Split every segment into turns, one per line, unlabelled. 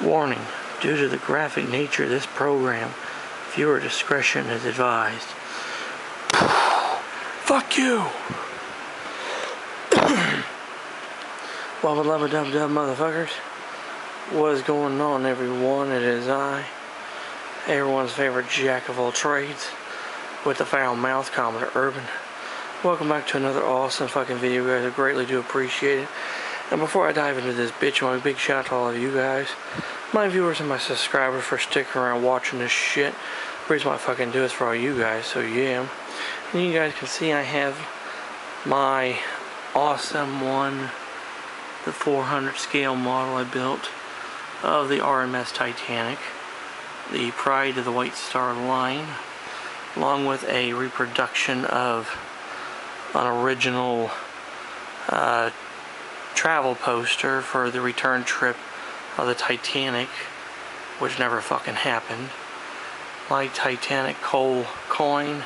Warning, due to the graphic nature of this program, viewer discretion is advised. Fuck you! Well, beloved dub motherfuckers, what is going on, everyone? It is I, everyone's favorite jack of all trades, with the foul mouth, Commodore Urban. Welcome back to another awesome fucking video, guys. I greatly do appreciate it. And before I dive into this bitch, I want a big shout out to all of you guys, my viewers and my subscribers, for sticking around watching this shit. The reason why I fucking do is for all you guys, so yeah. And you guys can see I have my awesome one, the 400 scale model I built of the RMS Titanic, the Pride of the White Star Line, along with a reproduction of an original travel poster for the return trip of the Titanic, which never fucking happened, my Titanic coal coin,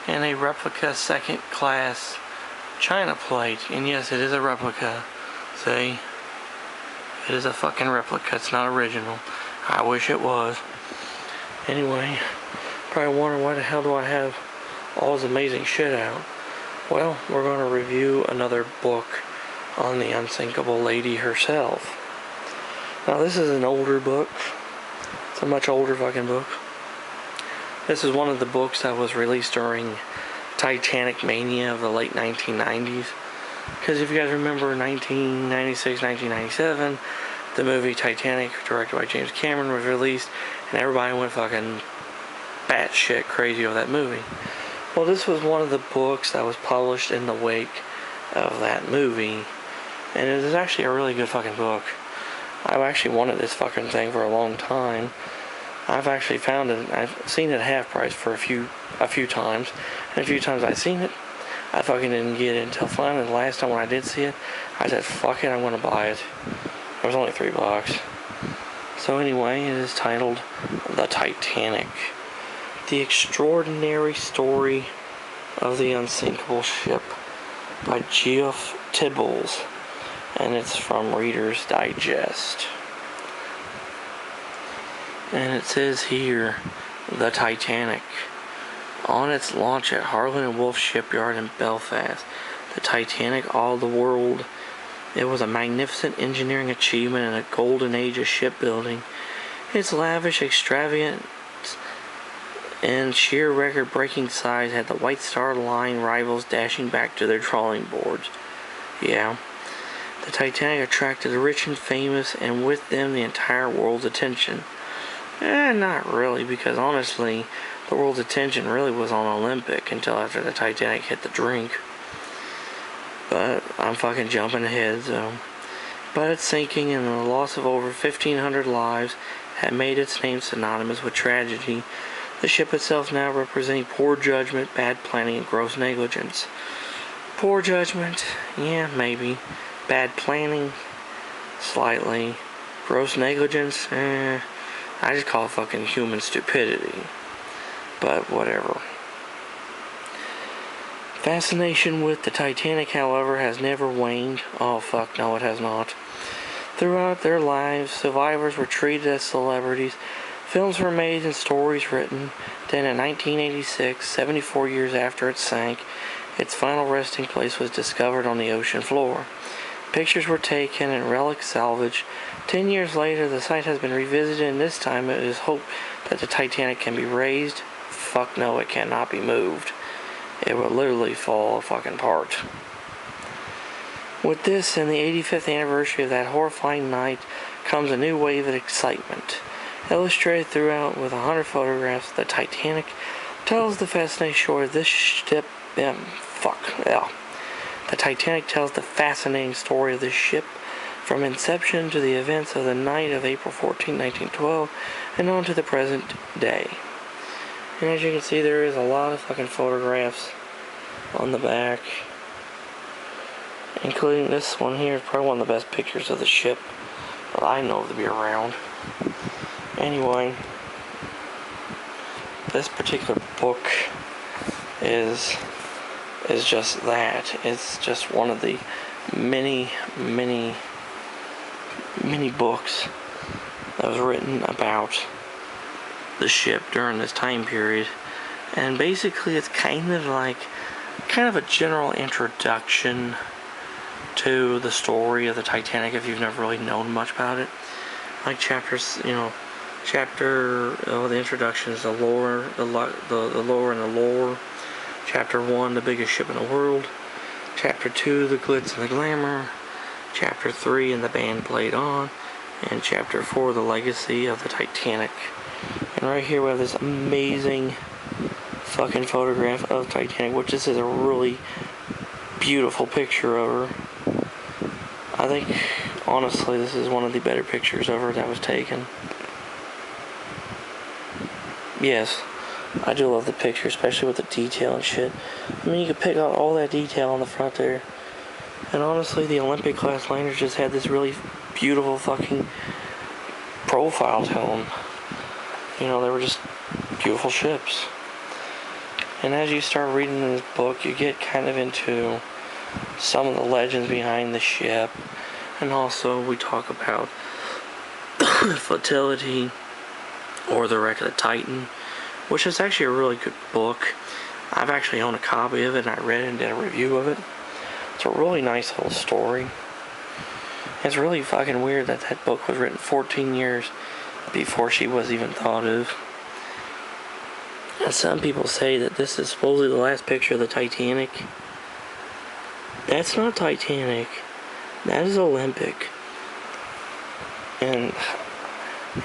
and a replica second class china plate. And yes, it is a replica. See? It is a fucking replica. It's not original. I wish it was. Anyway, probably wondering why the hell do I have all this amazing shit out. Well, we're going to review another book on the Unsinkable lady herself. Now, this is an older book. It's a much older fucking book. This is one of the books that was released during Titanic mania of the late 1990s. Because if you guys remember, 1996, 1997, the movie Titanic, directed by James Cameron, was released, and everybody went fucking batshit crazy over that movie. Well, this was one of the books that was published in the wake of that movie, and it is actually a really good fucking book. I've actually wanted this fucking thing for a long time. I've actually found it. I've seen it at half price for a few times, and a few times I've seen it, I fucking didn't get it until finally the last time when I did see it, I said, fuck it, I'm gonna buy it. It was only $3. So anyway, it is titled The Titanic, The Extraordinary Story of the Unsinkable Ship by Geoff Tibballs, and it's from Reader's Digest. And it says here, The Titanic. On its launch at Harland & Wolff Shipyard in Belfast, the Titanic awed the world. It was a magnificent engineering achievement in a golden age of shipbuilding. Its lavish, extravagant, and sheer record-breaking size had the White Star Line rivals dashing back to their drawing boards. Yeah, the Titanic attracted the rich and famous, and with them the entire world's attention. Not really, because honestly, the world's attention really was on Olympic until after the Titanic hit the drink. But I'm fucking jumping ahead, so. But its sinking and the loss of over 1,500 lives had made its name synonymous with tragedy. The ship itself now representing poor judgment, bad planning, and gross negligence. Poor judgment? Yeah, maybe. Bad planning? Slightly. Gross negligence? I just call it fucking human stupidity. But whatever. Fascination with the Titanic, however, has never waned. Oh fuck, no it has not. Throughout their lives, survivors were treated as celebrities. Films were made and stories written. Then in 1986, 74 years after it sank, its final resting place was discovered on the ocean floor. Pictures were taken and relics salvaged. 10 years later, the site has been revisited, and this time it is hoped that the Titanic can be raised. Fuck no, it cannot be moved. It will literally fall fucking apart. With this and the 85th anniversary of that horrifying night comes a new wave of excitement. Illustrated throughout with 100 photographs, the Titanic tells the fascinating story of this ship. The Titanic tells the fascinating story of this ship from inception to the events of the night of April 14, 1912, and on to the present day. And as you can see, there is a lot of fucking photographs on the back, including this one here. Probably one of the best pictures of the ship that I know to be around. Anyway, this particular book is just that. It's just one of the many books that was written about the ship during this time period. And basically it's kind of a general introduction to the story of the Titanic if you've never really known much about it. Like chapters, the introduction is the lore, the lore and the lore. Chapter 1, the biggest ship in the world. Chapter 2, the glitz and the glamour. Chapter 3, and the band played on. And Chapter 4, the legacy of the Titanic. And right here we have this amazing fucking photograph of Titanic, which this is a really beautiful picture of her. I think, honestly, this is one of the better pictures of her that was taken. Yes, I do love the picture, especially with the detail and shit. I mean, you can pick out all that detail on the front there. And honestly, the Olympic class liners just had this really beautiful fucking profile to them. They were just beautiful ships. And as you start reading this book, you get kind of into some of the legends behind the ship. And also, we talk about Fatality, or the Wreck of the Titan, which is actually a really good book. I've actually owned a copy of it, and I read it and did a review of it. It's a really nice little story. It's really fucking weird that that book was written 14 years before she was even thought of. And some people say that this is supposedly the last picture of the Titanic. That's not Titanic. That is Olympic. And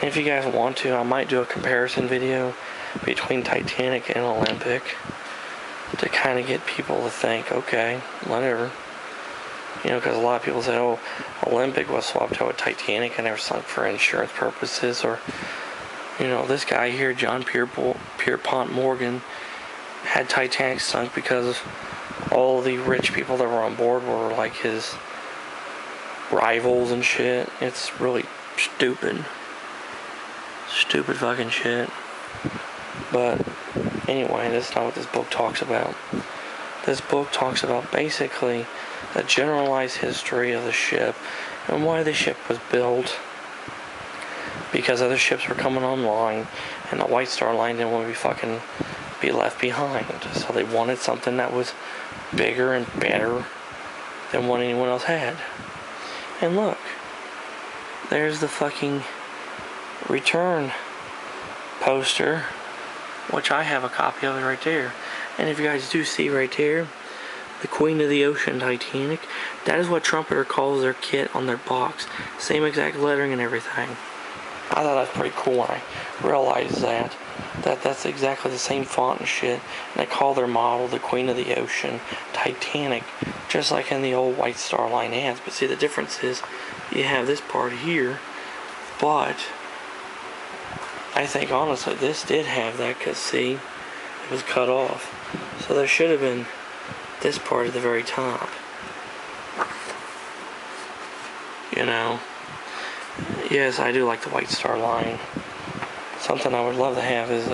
if you guys want to, I might do a comparison video between Titanic and Olympic to kind of get people to think, okay, whatever. Because a lot of people say, oh, Olympic was swapped out with Titanic and they were sunk for insurance purposes. Or, this guy here, John Pierpont Morgan, had Titanic sunk because all the rich people that were on board were like his rivals and shit. It's really stupid. Stupid fucking shit. But anyway, that's not what this book talks about. This book talks about basically the generalized history of the ship and why the ship was built. Because other ships were coming online and the White Star Line didn't want to be left behind. So they wanted something that was bigger and better than what anyone else had. And look, there's the fucking return poster, which I have a copy of it right there. And if you guys do see right there, the Queen of the Ocean Titanic, that is what Trumpeter calls their kit on their box. Same exact lettering and everything. I thought that was pretty cool when I realized that's exactly the same font and shit. And they call their model the Queen of the Ocean Titanic, just like in the old White Star Line ads. But see, the difference is you have this part here, but I think honestly this did have that, because see, it was cut off. So there should have been this part at the very top. Yes, I do like the White Star Line. Something I would love to have is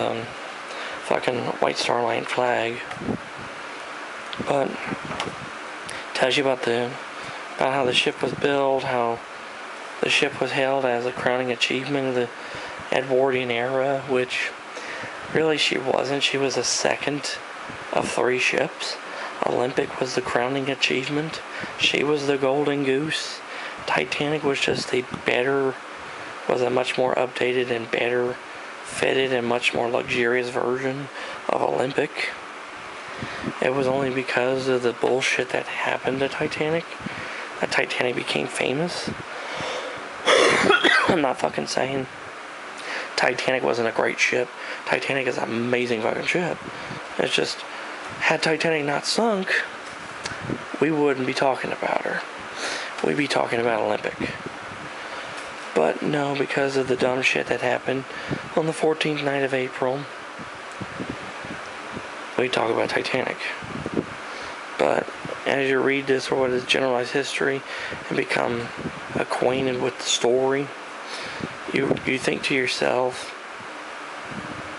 fucking White Star Line flag. But tells you about how the ship was built, how the ship was hailed as a crowning achievement of the Edwardian era, which really she wasn't. She was the second of 3 ships. Olympic was the crowning achievement. She was the golden goose. Titanic was just a much more updated and better fitted and much more luxurious version of Olympic. It was only because of the bullshit that happened to Titanic that Titanic became famous. I'm not fucking saying Titanic wasn't a great ship. Titanic is an amazing fucking ship. It's just, had Titanic not sunk, we wouldn't be talking about her. We'd be talking about Olympic. But no, because of the dumb shit that happened on the 14th night of April, we talk about Titanic. But as you read this, or what is generalized history, and become acquainted with the story, you think to yourself,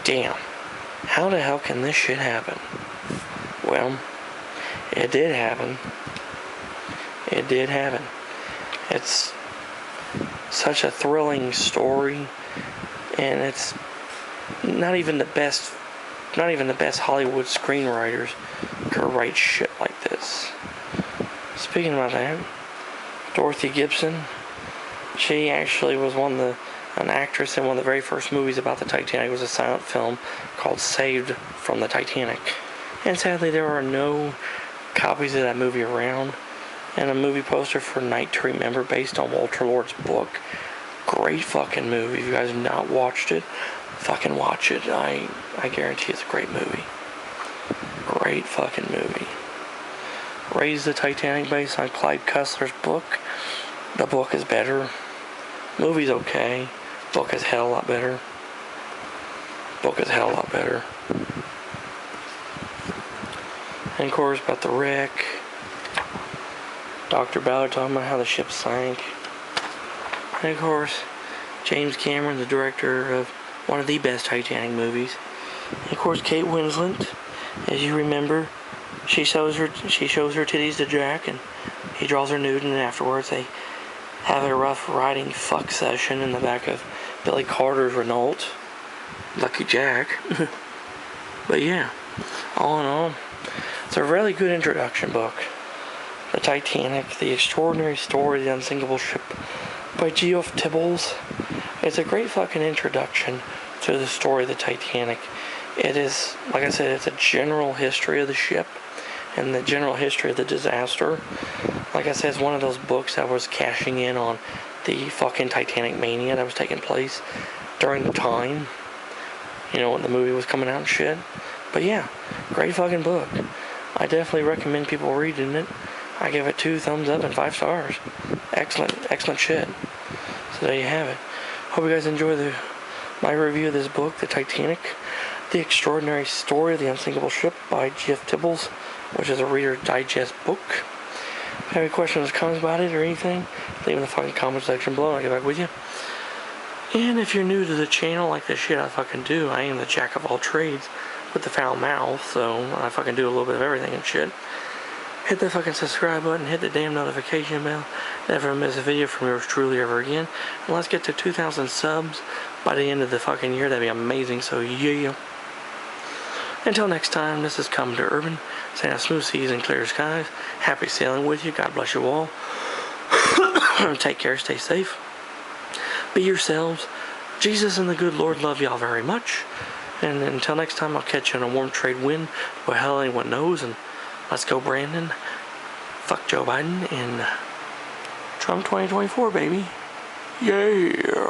damn, how the hell can this shit happen? Well, it did happen. It did happen. such a thrilling story, and it's not even the best Hollywood screenwriters could write shit like this. Speaking about that, Dorothy Gibson, she actually was an actress in one of the very first movies about the Titanic. It was a silent film called Saved from the Titanic. And sadly, there are no copies of that movie around. And a movie poster for Night to Remember based on Walter Lord's book. Great fucking movie. If you guys have not watched it, fucking watch it. I guarantee it's a great movie. Great fucking movie. Raise the Titanic based on Clyde Cussler's book. The book is better. Movie's okay. Book is hell a lot better. And of course about the wreck. Dr. Ballard talking about how the ship sank. And of course, James Cameron, the director of one of the best Titanic movies. And of course, Kate Winslet, as you remember, she shows her titties to Jack, and he draws her nude, and afterwards they have a rough riding fuck session in the back of Billy Carter's Renault. Lucky Jack. But yeah, all in all, it's a really good introduction book. The Titanic, The Extraordinary Story of the Unsinkable Ship by Geoff Tibballs. It's a great fucking introduction to the story of the Titanic. It is, like I said, it's a general history of the ship and the general history of the disaster. Like I said, it's one of those books that was cashing in on the fucking Titanic mania that was taking place during the time, when the movie was coming out and shit. But yeah, great fucking book. I definitely recommend people reading it. I give it 2 thumbs up and 5 stars. Excellent shit. So there you have it. Hope you guys enjoy my review of this book, The Titanic, The Extraordinary Story of the Unsinkable Ship by Geoff Tibballs, which is a Reader's Digest book. If you have any questions or comments about it or anything, leave in the fucking comment section below and I'll get back with you. And if you're new to the channel, like the shit I fucking do, I am the jack of all trades with the foul mouth, so I fucking do a little bit of everything and shit. Hit the fucking subscribe button, hit the damn notification bell, never miss a video from yours truly ever again. And let's get to 2,000 subs by the end of the fucking year. That'd be amazing, so yeah. Until next time, this is Coming to Urban, saying smooth seas and clear skies. Happy sailing with you. God bless you all. Take care, stay safe. Be yourselves. Jesus and the good Lord love y'all very much. And until next time, I'll catch you in a warm trade wind where hell anyone knows. And let's go, Brandon. Fuck Joe Biden and Trump 2024, baby. Yeah.